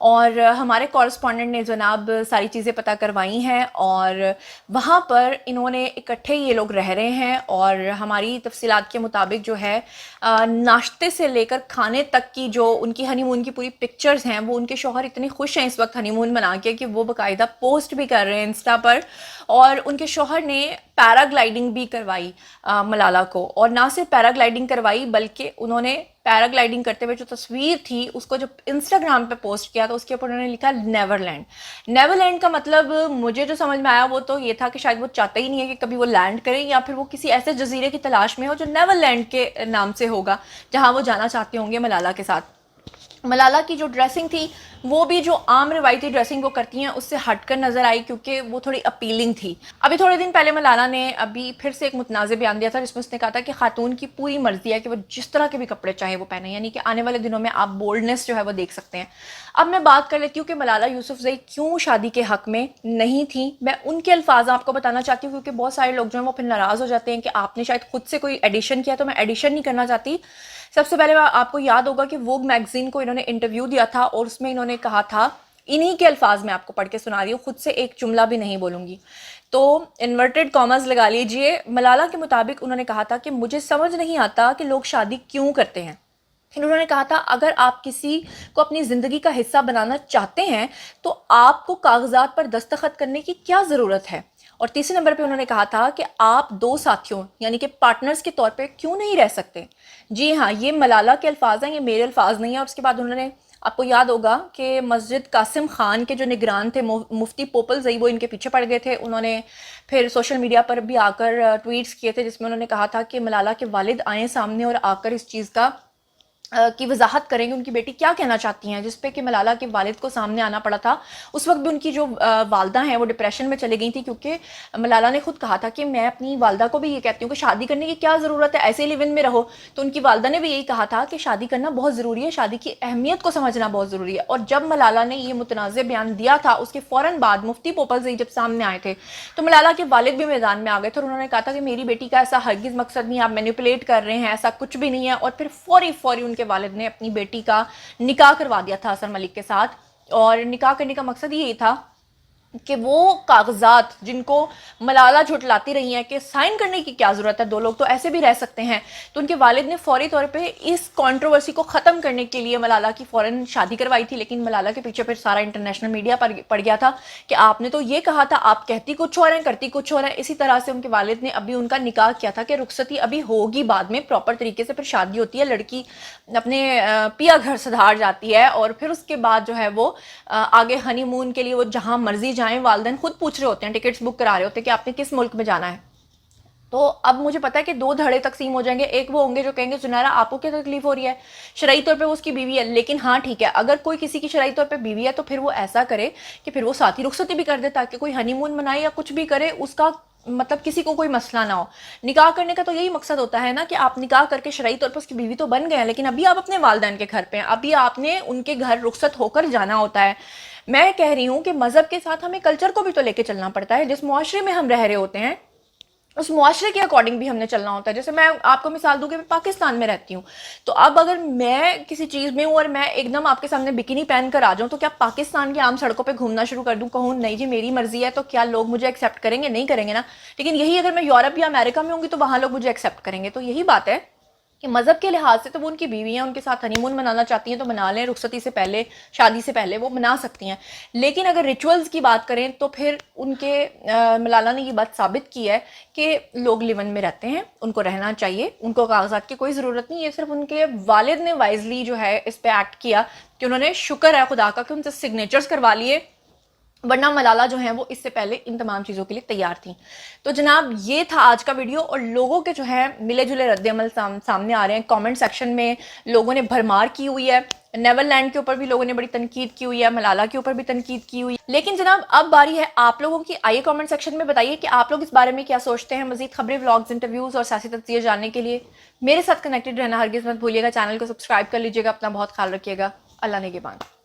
اور ہمارے کورسپونڈنٹ نے جناب ساری چیزیں پتہ کروائی ہیں اور وہاں پر انہوں نے اکٹھے یہ لوگ رہ رہے ہیں اور ہماری تفصیلات کے مطابق جو ہے ناشتے سے لے کر کھانے تک کی جو ان کی ہنی مون کی پوری پکچرز ہیں وہ ان کے شوہر اتنے خوش ہیں اس وقت ہنی مون منا کے کہ وہ باقاعدہ پوسٹ بھی کر رہے ہیں انسٹا پر. اور ان کے شوہر نے پیرا گلائڈنگ بھی کروائی ملالہ کو, اور نہ صرف پیرا گلائڈنگ کروائی بلکہ انہوں نے پیرا گلائڈنگ کرتے ہوئے جو تصویر تھی اس کو جب انسٹاگرام پہ پوسٹ کیا تو اس کے اوپر انہوں نے لکھا نیور لینڈ. نیور لینڈ کا مطلب مجھے جو سمجھ میں آیا وہ تو یہ تھا کہ شاید وہ چاہتا ہی نہیں ہے کہ کبھی وہ لینڈ کریں, یا پھر وہ کسی ایسے جزیرے کی تلاش میں ہو جو نیور لینڈ کے نام سے ہوگا جہاں وہ جانا چاہتے ہوں گے ملالہ کے ساتھ. ملالہ کی جو ڈریسنگ تھی وہ بھی جو عام روایتی ڈریسنگ وہ کرتی ہیں اس سے ہٹ کر نظر آئی کیونکہ وہ تھوڑی اپیلنگ تھی. ابھی تھوڑے دن پہلے ملالہ نے ابھی پھر سے ایک متنازع بیان دیا تھا جس میں اس نے کہا تھا کہ خاتون کی پوری مرضی ہے کہ وہ جس طرح کے بھی کپڑے چاہے وہ پہنے, یعنی کہ آنے والے دنوں میں آپ بولڈنس جو ہے وہ دیکھ سکتے ہیں. اب میں بات کر لیتی ہوں کہ ملالہ یوسفزئی کیوں شادی کے حق میں نہیں تھیں. میں ان کے الفاظ آپ کو بتانا چاہتی ہوں کیونکہ بہت سارے لوگ جو ہیں وہ پھر ناراض ہو جاتے ہیں کہ آپ نے شاید خود سے کوئی ایڈیشن کیا, تو میں ایڈیشن نہیں کرنا چاہتی. سب سے پہلے آپ کو یاد ہوگا کہ ووگ میگزین کو انہوں نے انٹرویو دیا تھا اور اس میں انہوں نے کہا تھا, انہی کے الفاظ میں آپ کو پڑھ کے سنا رہی ہوں, خود سے ایک جملہ بھی نہیں بولوں گی تو انورٹڈ کامرز لگا لیجئے. ملالہ کے مطابق انہوں نے کہا تھا کہ مجھے سمجھ نہیں آتا کہ لوگ شادی کیوں کرتے ہیں. انہوں نے کہا تھا اگر آپ کسی کو اپنی زندگی کا حصہ بنانا چاہتے ہیں تو آپ کو کاغذات پر دستخط کرنے کی کیا ضرورت ہے. اور تیسرے نمبر پہ انہوں نے کہا تھا کہ آپ دو ساتھیوں یعنی کہ پارٹنرز کے طور پہ کیوں نہیں رہ سکتے. جی ہاں, یہ ملالہ کے الفاظ ہیں, یہ میرے الفاظ نہیں ہیں. اور اس کے بعد انہوں نے, آپ کو یاد ہوگا کہ مسجد قاسم خان کے جو نگران تھے مفتی پوپل زئی, وہ ان کے پیچھے پڑ گئے تھے. انہوں نے پھر سوشل میڈیا پر بھی آ کر ٹویٹس کیے تھے جس میں انہوں نے کہا تھا کہ ملالہ کے والد آئیں سامنے اور آ کر اس چیز کی وضاحت کریں گے ان کی بیٹی کیا کہنا چاہتی ہیں, جس پہ کہ ملالہ کے والد کو سامنے آنا پڑا تھا. اس وقت بھی ان کی جو والدہ ہیں وہ ڈپریشن میں چلے گئی تھی کیونکہ ملالہ نے خود کہا تھا کہ میں اپنی والدہ کو بھی یہ کہتی ہوں کہ شادی کرنے کی کیا ضرورت ہے, ایسے لیو ان میں رہو. تو ان کی والدہ نے بھی یہی کہا تھا کہ شادی کرنا بہت ضروری ہے, شادی کی اہمیت کو سمجھنا بہت ضروری ہے. اور جب ملالہ نے یہ متنازع بیان دیا تھا اس کے فوراً بعد مفتی پوپل زئی جب سامنے آئے تھے تو ملالہ کے والد بھی میدان میں آ گئے تھے اور انہوں نے کہا تھا کہ میری بیٹی کا ایسا ہرگز مقصد نہیں, آپ مینیپولیٹ کر رہے ہیں, ایسا کچھ بھی نہیں ہے. اور پھر فوری ان کے والد نے اپنی بیٹی کا نکاح کروا دیا تھا اثر ملک کے ساتھ. اور نکاح کرنے کا مقصد یہی تھا کہ وہ کاغذات جن کو ملالہ جھٹلاتی رہی ہیں کہ سائن کرنے کی کیا ضرورت ہے, دو لوگ تو ایسے بھی رہ سکتے ہیں, تو ان کے والد نے فوری طور پہ اس کنٹروورسی کو ختم کرنے کے لیے ملالہ کی فوراً شادی کروائی تھی. لیکن ملالہ کے پیچھے پھر سارا انٹرنیشنل میڈیا پڑ گیا تھا کہ آپ نے تو یہ کہا تھا, آپ کہتی کچھ اور ہیں کرتی کچھ اور ہیں. اسی طرح سے ان کے والد نے ابھی ان کا نکاح کیا تھا کہ رخصتی ابھی ہوگی بعد میں, پراپر طریقے سے پھر شادی ہوتی ہے, لڑکی اپنے پیا گھر سدھار جاتی ہے اور پھر اس کے بعد جو ہے وہ آگے ہنی مون کے لیے وہ جہاں مرضی جائیں. والدین خود پوچھ رہے ہوتے ہیں, ٹکٹس بک کرا رہے ہوتے ہیں کہ آپ نے کس ملک میں جانا ہے. تو اب مجھے پتا ہے کہ دو دھڑے تقسیم ہو جائیں گے. ایک وہ ہوں گے جو کہیں گے زنیرہ آپ کو کیا تکلیف ہو رہی ہے, شرعی طور پہ وہ اس کی بیوی ہے, لیکن ہاں ٹھیک ہے اگر کوئی کسی کی شرعی طور پہ بیوی ہے تو پھر وہ ایسا کرے کہ پھر وہ ساتھ ہی رخصتی بھی کر دے تاکہ کوئی ہنی مون منائے یا کچھ بھی کرے, اس کا مطلب کسی کو کوئی مسئلہ نہ ہو. نکاح کرنے کا تو یہی مقصد ہوتا ہے نا کہ آپ نکاح کر کے شرعی طور پر اس کی بیوی تو بن گئے ہیں, لیکن ابھی آپ اپنے والدین کے گھر پہ ہیں, ابھی آپ نے ان کے گھر رخصت ہو کر جانا ہوتا ہے. میں کہہ رہی ہوں کہ مذہب کے ساتھ ہمیں کلچر کو بھی تو لے کے چلنا پڑتا ہے. جس معاشرے میں ہم رہ رہے ہوتے ہیں اس معاشرے کے اکارڈنگ بھی ہم نے چلنا ہوتا ہے. جیسے میں آپ کو مثال دوں کہ میں پاکستان میں رہتی ہوں, تو اب اگر میں کسی چیز میں ہوں اور میں ایک دم آپ کے سامنے بکینی پہن کر آ جاؤں تو کیا پاکستان کی عام سڑکوں پہ گھومنا شروع کر دوں, کہوں نہیں جی میری مرضی ہے, تو کیا لوگ مجھے ایکسیپٹ کریں گے؟ نہیں کریں گے نا. لیکن یہی اگر میں یورپ یا امریکہ میں ہوں گی تو وہاں لوگ مجھے ایکسیپٹ کریں گے. تو یہی بات ہے کہ مذہب کے لحاظ سے تو وہ ان کی بیوی ہیں, ان کے ساتھ ہنی مون منانا چاہتی ہیں تو منا لیں, رخصتی سے پہلے شادی سے پہلے وہ منا سکتی ہیں. لیکن اگر ریچولز کی بات کریں تو پھر ان کے ملالہ نے یہ بات ثابت کی ہے کہ لوگ لیون میں رہتے ہیں, ان کو رہنا چاہیے, ان کو کاغذات کی کوئی ضرورت نہیں. یہ صرف ان کے والد نے وائزلی جو ہے اس پہ ایکٹ کیا کہ انہوں نے, شکر ہے خدا کا کہ ان سے سگنیچرز کروا لیے, ورنہ ملالہ جو ہیں وہ اس سے پہلے ان تمام چیزوں کے لیے تیار تھیں. تو جناب یہ تھا آج کا ویڈیو, اور لوگوں کے جو ہے ملے جلے رد عمل سامنے آ رہے ہیں. کامنٹ سیکشن میں لوگوں نے بھرمار کی ہوئی ہے, نیور لینڈ کے اوپر بھی لوگوں نے بڑی تنقید کی ہوئی ہے, ملالہ کے اوپر بھی تنقید کی ہوئی ہے. لیکن جناب اب باری ہے آپ لوگوں کی. آئیے کامنٹ سیکشن میں بتائیے کہ آپ لوگ اس بارے میں کیا سوچتے ہیں. مزید خبریں, ولاگز, انٹرویوز اور سیاسی تجزیے جاننے کے لیے میرے ساتھ کنیکٹڈ رہنا ہرگز مت بھولیے گا. چینل کو سبسکرائب کر لیجیے گا. اپنا بہت خیال رکھیے گا. اللہ نگہبان.